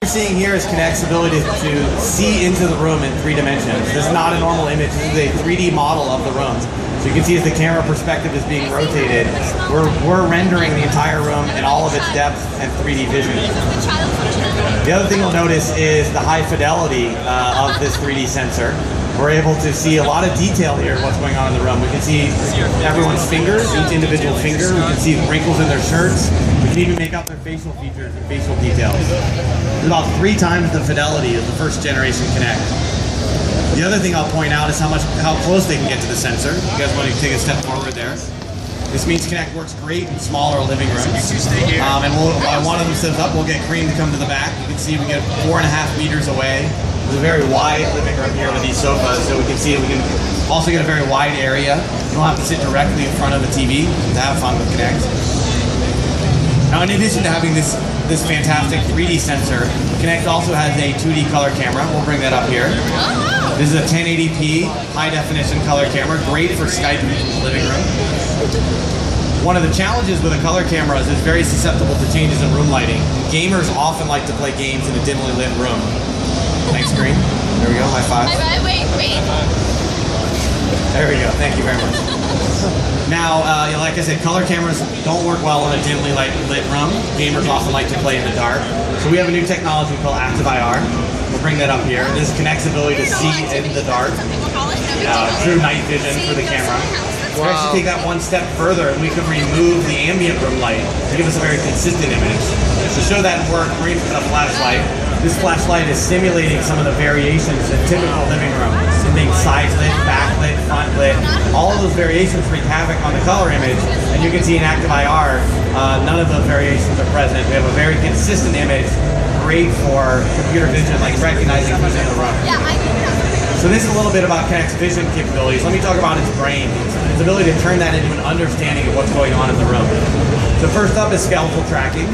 What you're seeing here is Kinect's ability to see into the room in 3 dimensions. This is not a normal image, this is a 3D model of the room. So you can see as the camera perspective is being rotated, we're rendering the entire room in all of its depth and 3D vision. The other thing you'll notice is the high fidelity of this 3D sensor. We're able to see a lot of detail here of what's going on in the room. We can see everyone's fingers, each individual finger. We can see wrinkles in their shirts. We can even make out their facial features and facial details. It's about 3 times the fidelity of the first generation Kinect. The other thing I'll point out is how close they can get to the sensor. You guys want to take a step forward there? This means Kinect works great in smaller living rooms. And while one of them sits up, we'll get Cream to come to the back. You can see we get 4.5 meters away. There's a very wide living room here with these sofas, so we can see we can also get a very wide area. You don't have to sit directly in front of the TV to have fun with Kinect. Now, in addition to having this fantastic 3D sensor, Kinect also has a 2D color camera. We'll bring that up here. This is a 1080p high-definition color camera, great for Skype in the living room. One of the challenges with a color camera is it's very susceptible to changes in room lighting. Gamers often like to play games in a dimly lit room. Thanks, Green. There we go, high five. Wait. There we go, thank you very much. Now, like I said, color cameras don't work well in a dimly lit room. Gamers often like to play in the dark. So we have a new technology called Active IR. We'll bring that up here. This connects ability to see in the dark. True night vision for the camera. We'll actually take that one step further and we can remove the ambient room light to give us a very consistent image. To show that in work, we're using a flashlight. This flashlight is simulating some of the variations in typical living rooms. It makes side lit, back lit, front lit. All of those variations wreak havoc on the color image, and you can see in Active IR, none of those variations are present. We have a very consistent image, great for computer vision, like recognizing who's in the room. So this is a little bit about Kinect's vision capabilities. Let me talk about its brain. Its ability to turn that into an understanding of what's going on in the room. So first up is skeletal tracking.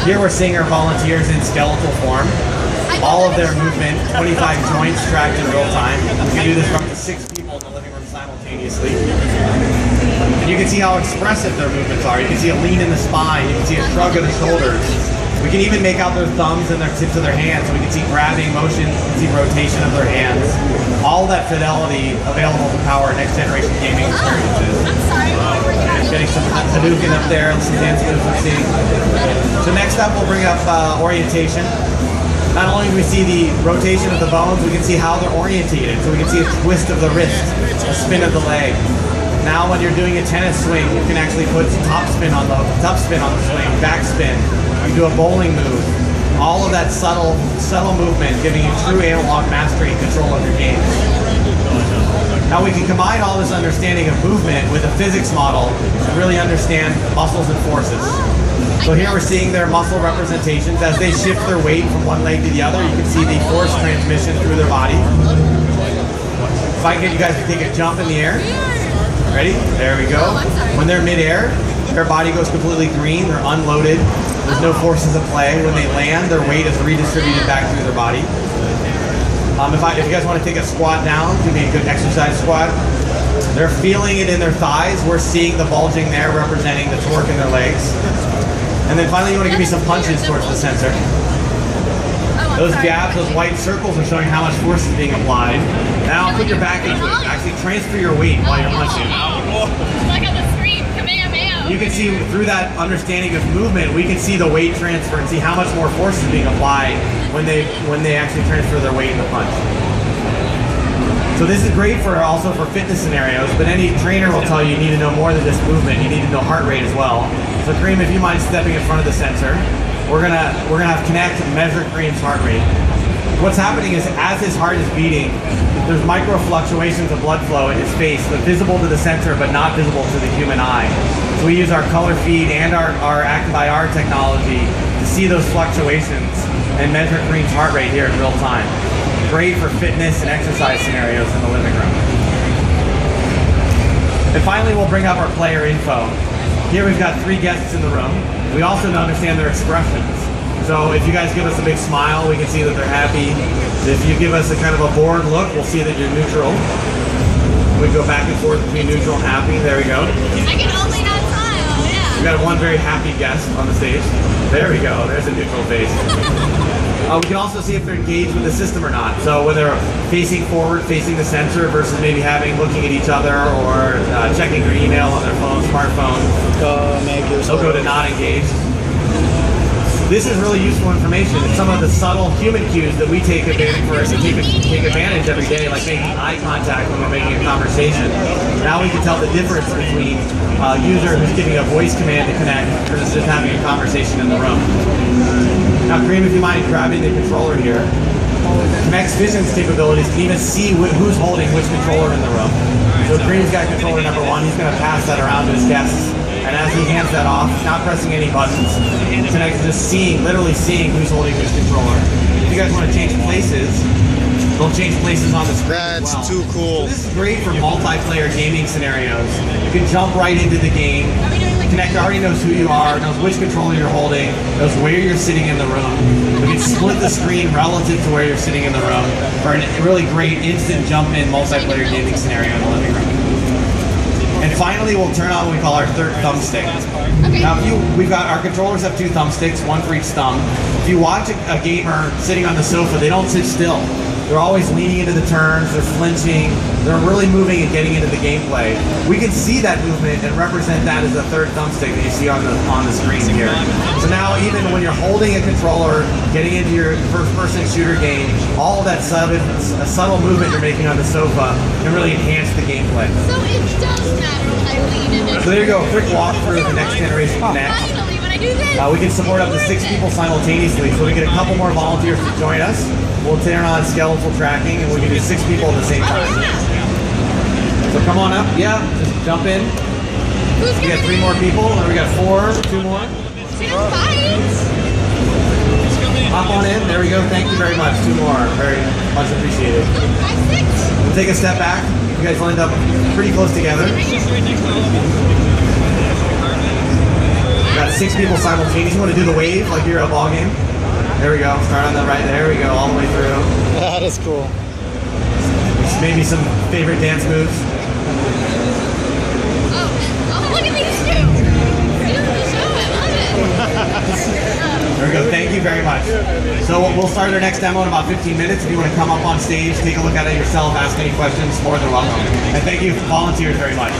Here we're seeing our volunteers in skeletal form. All of their movement, 25 joints tracked in real time. We can do this for up to 6 people in the living room simultaneously. And you can see how expressive their movements are. You can see a lean in the spine. You can see a shrug of the shoulders. We can even make out their thumbs and their tips of their hands. So we can see grabbing motion, we can see rotation of their hands. All that fidelity available to power next generation gaming experiences. Getting some Hadouken up there, some dance moves we're seeing. So next up we'll bring up orientation. Not only do we see the rotation of the bones, we can see how they're orientated. So we can see a twist of the wrist, a spin of the leg. Now when you're doing a tennis swing, you can actually put top spin on the swing, back spin. You do a bowling move. All of that subtle movement, giving you true analog mastery and control of your game. Now we can combine all this understanding of movement with a physics model to really understand muscles and forces. So here we're seeing their muscle representations. As they shift their weight from one leg to the other, you can see the force transmission through their body. If I can get you guys to take a jump in the air. Ready? There we go. When they're mid-air, their body goes completely green, they're unloaded, there's no forces at play. When they land, their weight is redistributed back through their body. If you guys want to take a squat down, give me a good exercise squat. They're feeling it in their thighs. We're seeing the bulging there representing the torque in their legs. And then finally you want to give me some punches towards the sensor. Those gaps, those white circles are showing how much force is being applied. Now put your back into it. Actually transfer your weight while you're punching. Like on the screen, Kamehameha. You can see through that understanding of movement, we can see the weight transfer and see how much more force is being applied when they actually transfer their weight in the punch. So this is great also for fitness scenarios, but any trainer will tell you need to know more than just movement. You need to know heart rate as well. So Kareem, if you mind stepping in front of the sensor, we're gonna have Kinect measure Kareem's heart rate. What's happening is as his heart is beating, there's micro fluctuations of blood flow in his face, but visible to the sensor, but not visible to the human eye. So we use our color feed and our Active IR technology to see those fluctuations and measure Kareem's heart rate here in real time. Great for fitness and exercise scenarios in the living room. And finally, we'll bring up our player info. Here we've got 3 guests in the room. We also understand their expressions. So if you guys give us a big smile, we can see that they're happy. If you give us a kind of a bored look, we'll see that you're neutral. We go back and forth between neutral and happy. There we go. I can only not smile, yeah. We've got one very happy guest on the stage. There we go. There's a neutral face. We can also see if they're engaged with the system or not. So whether they're facing forward, facing the sensor, versus maybe looking at each other or checking their email on their phone, smartphone. They'll go to not engaged. This is really useful information. It's some of the subtle human cues that we take advantage every day, like making eye contact when we're making a conversation. Now we can tell the difference between a user who's giving a voice command to connect versus just having a conversation in the room. Now, Kareem, if you mind grabbing the controller here. Meg's vision's capabilities can even see who's holding which controller in the room. So Kareem's got controller number 1. He's going to pass that around to his guests. And as he hands that off, he's not pressing any buttons. Kinect's just literally seeing who's holding which controller. If you guys want to change places, they'll change places on the screen. That's as well. too cool. So this is great for multiplayer gaming scenarios. You can jump right into the game. Kinect already knows who you are, knows which controller you're holding, knows where you're sitting in the room. We can split the screen relative to where you're sitting in the room for a really great instant jump-in multiplayer gaming scenario in the living room. And finally, we'll turn on what we call our third thumbstick. Okay. Now, we've got our controllers have 2 thumbsticks, 1 for each thumb. If you watch a gamer sitting on the sofa, they don't sit still. They're always leaning into the turns, they're flinching, they're really moving and getting into the gameplay. We can see that movement and represent that as the third thumbstick that you see on the screen here. So now even when you're holding a controller, getting into your first-person shooter game, all that subtle movement you're making on the sofa can really enhance the gameplay. So it does matter when I lean into. So there you go, a quick walk through the next generation Kinect. Finally, when I do this. We can support up to 6 people simultaneously, so we get a couple more volunteers to join us. We'll turn on skeletal tracking, and we can do 6 people at the same time. So come on up, yeah, just jump in. Who's We got gonna 3 more people, and we got 4, 2 more. Hop on in, there we go, thank you very much, 2 more, very much appreciated. We'll take a step back, you guys lined up pretty close together. Got 6 people simultaneous. You want to do the wave like you're at a ball game? There we go. Start on the right. There we go. All the way through. That is cool. Maybe some favorite dance moves. Oh, look at these 2. Beautiful show. I love it. There we go. Thank you very much. So we'll start our next demo in about 15 minutes. If you want to come up on stage, take a look at it yourself, ask any questions, more than welcome. And thank you volunteers very much.